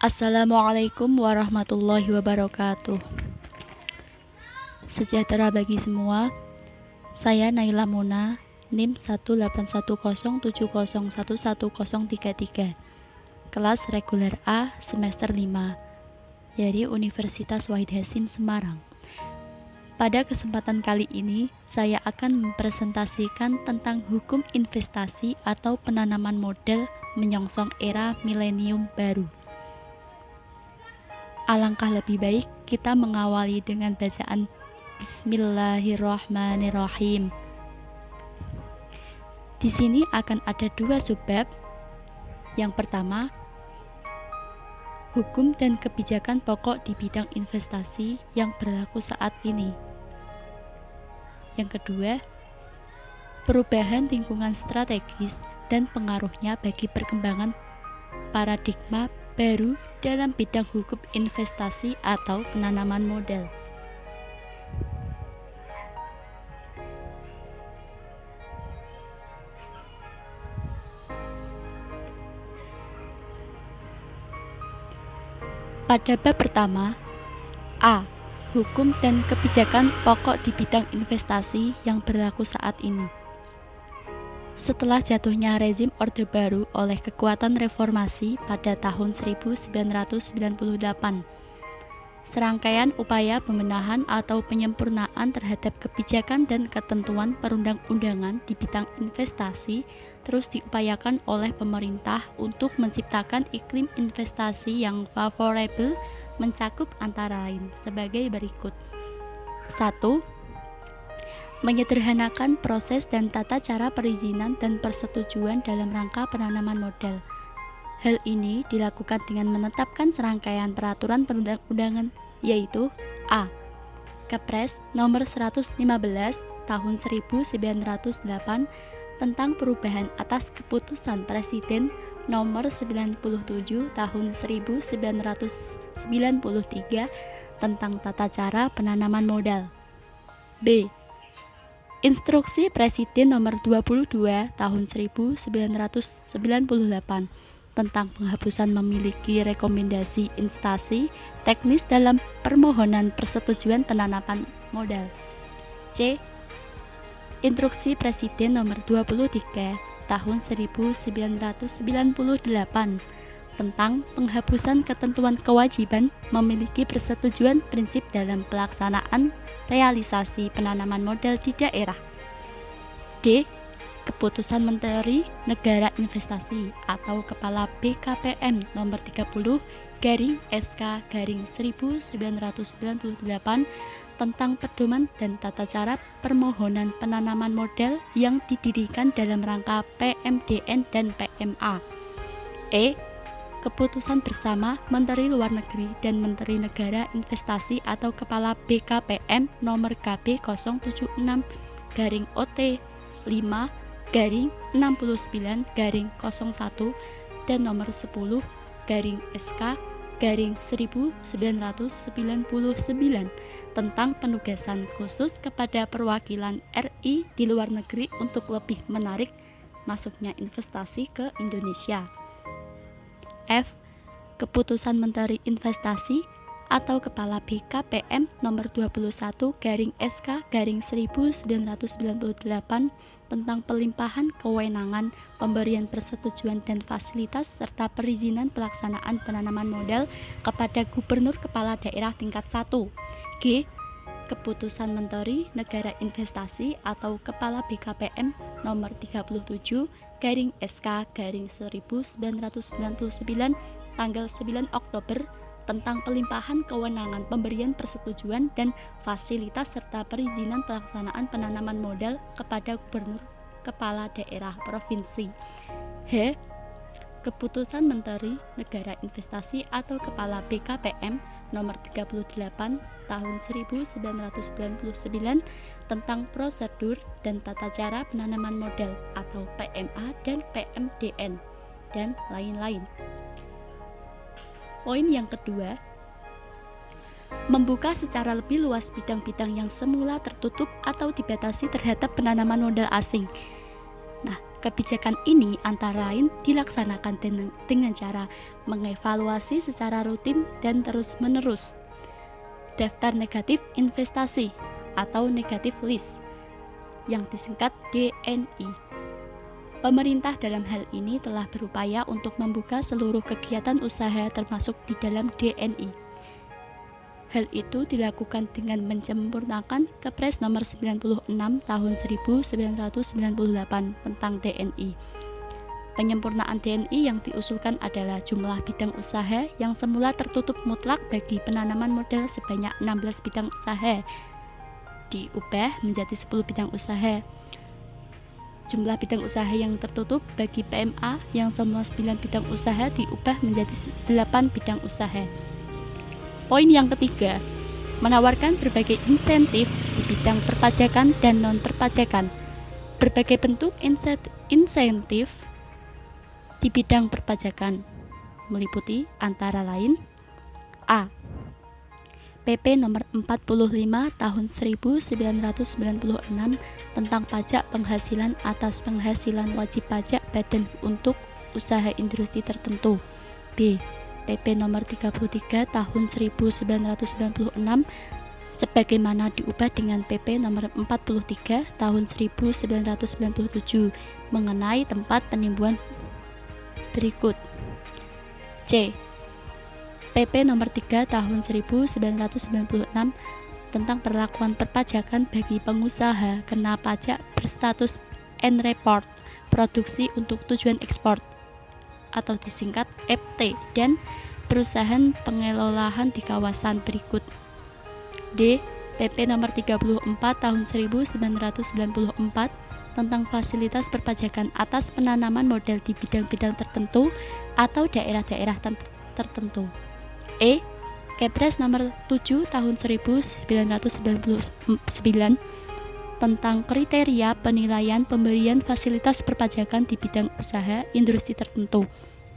Assalamualaikum warahmatullahi wabarakatuh. Sejahtera bagi semua. Saya Naila Muna, NIM 18107011033, kelas reguler A semester 5 dari Universitas Wahid Hasyim Semarang. Pada kesempatan kali ini, saya akan mempresentasikan tentang hukum investasi atau penanaman modal menyongsong era milenium baru. Alangkah lebih baik kita mengawali dengan bacaan Bismillahirrahmanirrahim. Di sini akan ada dua subbab. Yang pertama, hukum dan kebijakan pokok di bidang investasi yang berlaku saat ini. Yang kedua, perubahan lingkungan strategis dan pengaruhnya bagi perkembangan paradigma baru dalam bidang hukum investasi atau penanaman modal. Pada bab pertama, A. Hukum dan kebijakan pokok di bidang investasi yang berlaku saat ini. Setelah jatuhnya rezim Orde Baru oleh kekuatan reformasi pada tahun 1998, serangkaian upaya pembenahan atau penyempurnaan terhadap kebijakan dan ketentuan perundang-undangan di bidang investasi terus diupayakan oleh pemerintah untuk menciptakan iklim investasi yang favorable, mencakup antara lain sebagai berikut. 1. Menyederhanakan proses dan tata cara perizinan dan persetujuan dalam rangka penanaman modal. Hal ini dilakukan dengan menetapkan serangkaian peraturan perundang-undangan, yaitu A. Kepres nomor 115 tahun 1908 tentang perubahan atas keputusan Presiden nomor 97 tahun 1993 tentang tata cara penanaman modal. B. Instruksi Presiden nomor 22 tahun 1998 tentang penghapusan memiliki rekomendasi instansi teknis dalam permohonan persetujuan penanaman modal. C. Instruksi Presiden nomor 23 tahun 1998 tentang penghapusan ketentuan kewajiban memiliki persetujuan prinsip dalam pelaksanaan realisasi penanaman modal di daerah. D. Keputusan Menteri Negara Investasi atau Kepala BKPM nomor 30/SK/1998 tentang pedoman dan tata cara permohonan penanaman modal yang didirikan dalam rangka PMDN dan PMA. E. Keputusan bersama Menteri Luar Negeri dan Menteri Negara Investasi atau Kepala BKPM nomor KB 076/5/69/01 dan nomor 10/SK/1999 tentang penugasan khusus kepada perwakilan RI di luar negeri untuk lebih menarik masuknya investasi ke Indonesia. F. Keputusan Menteri Investasi atau Kepala BKPM nomor 21/SK/1998 tentang pelimpahan kewenangan pemberian persetujuan dan fasilitas serta perizinan pelaksanaan penanaman modal kepada Gubernur Kepala Daerah tingkat 1. G. Keputusan Menteri Negara Investasi atau Kepala BKPM nomor 37/SK/1999 tanggal 9 Oktober tentang pelimpahan kewenangan pemberian persetujuan dan fasilitas serta perizinan pelaksanaan penanaman modal kepada Gubernur Kepala Daerah Provinsi. H. Keputusan Menteri Negara Investasi atau Kepala BKPM nomor 38 tahun 1999 tentang prosedur dan tata cara penanaman modal atau PMA dan PMDN dan lain-lain. Poin yang kedua, membuka secara lebih luas bidang-bidang yang semula tertutup atau dibatasi terhadap penanaman modal asing. Nah, Kebijakan ini antara lain dilaksanakan dengan cara mengevaluasi secara rutin dan terus-menerus daftar negatif investasi atau negatif list yang disingkat DNI. Pemerintah dalam hal ini telah berupaya untuk membuka seluruh kegiatan usaha termasuk di dalam DNI. Hal itu dilakukan dengan menyempurnakan Kepres nomor 96 tahun 1998 tentang DNI. Penyempurnaan DNI yang diusulkan adalah jumlah bidang usaha yang semula tertutup mutlak bagi penanaman modal sebanyak 16 bidang usaha diubah menjadi 10 bidang usaha. Jumlah bidang usaha yang tertutup bagi PMA yang semula 9 bidang usaha diubah menjadi 8 bidang usaha. Poin yang ketiga, menawarkan berbagai insentif di bidang perpajakan dan non-perpajakan. Berbagai bentuk insentif di bidang perpajakan meliputi antara lain A. PP nomor 45 tahun 1996 tentang pajak penghasilan atas penghasilan wajib pajak badan untuk usaha industri tertentu. B. PP nomor 33 tahun 1996 sebagaimana diubah dengan PP nomor 43 tahun 1997 mengenai tempat penimbunan berikut. C. PP nomor 3 tahun 1996 tentang perlakuan perpajakan bagi pengusaha kena pajak berstatus N-Report produksi untuk tujuan ekspor atau disingkat FT dan perusahaan pengelolaan di kawasan berikut. D. PP nomor 34 tahun 1994 tentang fasilitas perpajakan atas penanaman modal di bidang-bidang tertentu atau daerah-daerah tertentu. E. Kepres nomor 7 tahun 1999 tentang kriteria penilaian pemberian fasilitas perpajakan di bidang usaha industri tertentu.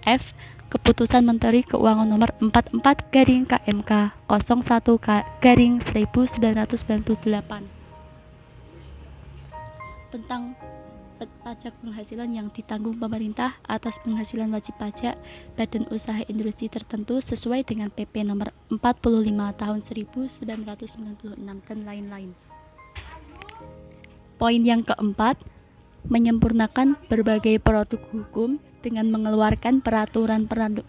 F. Keputusan Menteri Keuangan nomor 44/KMK 01/1998 tentang pajak penghasilan yang ditanggung pemerintah atas penghasilan wajib pajak badan usaha industri tertentu sesuai dengan PP nomor 45 tahun 1996 dan lain-lain. Poin yang keempat, menyempurnakan berbagai produk hukum dengan mengeluarkan peraturan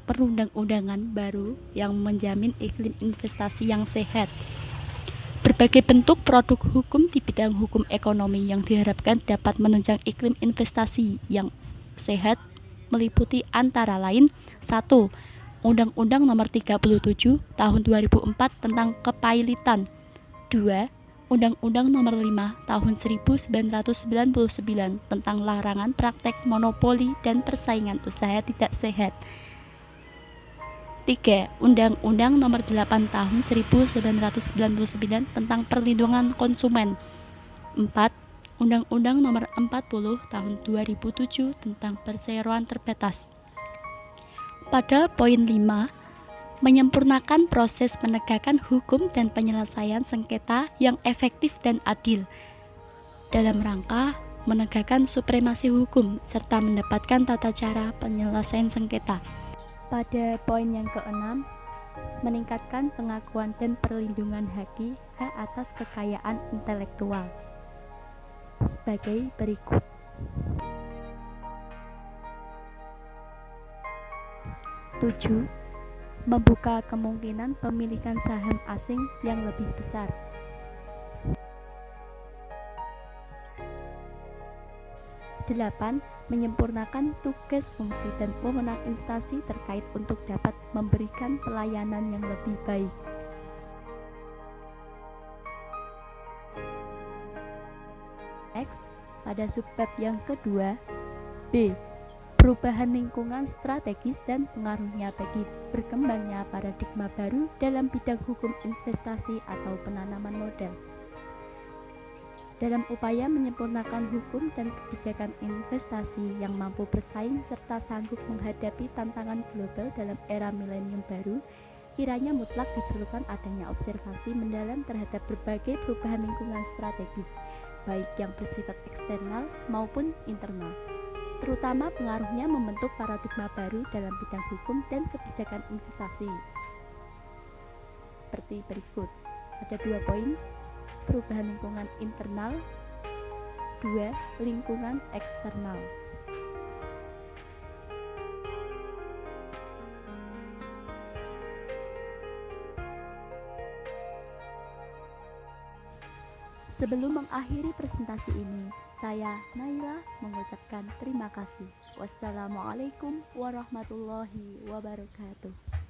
perundang-undangan baru yang menjamin iklim investasi yang sehat. Berbagai bentuk produk hukum di bidang hukum ekonomi yang diharapkan dapat menunjang iklim investasi yang sehat meliputi antara lain 1. Undang-Undang Nomor 37 Tahun 2004 tentang Kepailitan. 2. Undang-Undang Nomor 5 Tahun 1999 tentang larangan praktek monopoli dan persaingan usaha tidak sehat. 3. Undang-Undang Nomor 8 Tahun 1999 tentang Perlindungan Konsumen. 4. Undang-Undang Nomor 40 Tahun 2007 tentang Perseroan Terbatas. Pada poin 5, menyempurnakan proses penegakan hukum dan penyelesaian sengketa yang efektif dan adil dalam rangka menegakkan supremasi hukum serta mendapatkan tata cara penyelesaian sengketa. Pada poin yang keenam, meningkatkan pengakuan dan perlindungan hak atas kekayaan intelektual sebagai berikut. 7. Membuka kemungkinan pemilikan saham asing yang lebih besar. 8. Menyempurnakan tugas, fungsi, dan wewenang instansi terkait untuk dapat memberikan pelayanan yang lebih baik. Next, pada subbab yang kedua, B. Perubahan lingkungan strategis dan pengaruhnya bagi berkembangnya paradigma baru dalam bidang hukum investasi atau penanaman modal. Dalam upaya menyempurnakan hukum dan kebijakan investasi yang mampu bersaing serta sanggup menghadapi tantangan global dalam era milenium baru, kiranya mutlak diperlukan adanya observasi mendalam terhadap berbagai perubahan lingkungan strategis, baik yang bersifat eksternal maupun internal. terutama pengaruhnya membentuk paradigma baru dalam bidang hukum dan kebijakan investasi. Seperti berikut, ada 2 poin: perubahan lingkungan internal, 2. Lingkungan eksternal. Sebelum mengakhiri presentasi ini, saya Naila mengucapkan terima kasih. Wassalamualaikum warahmatullahi wabarakatuh.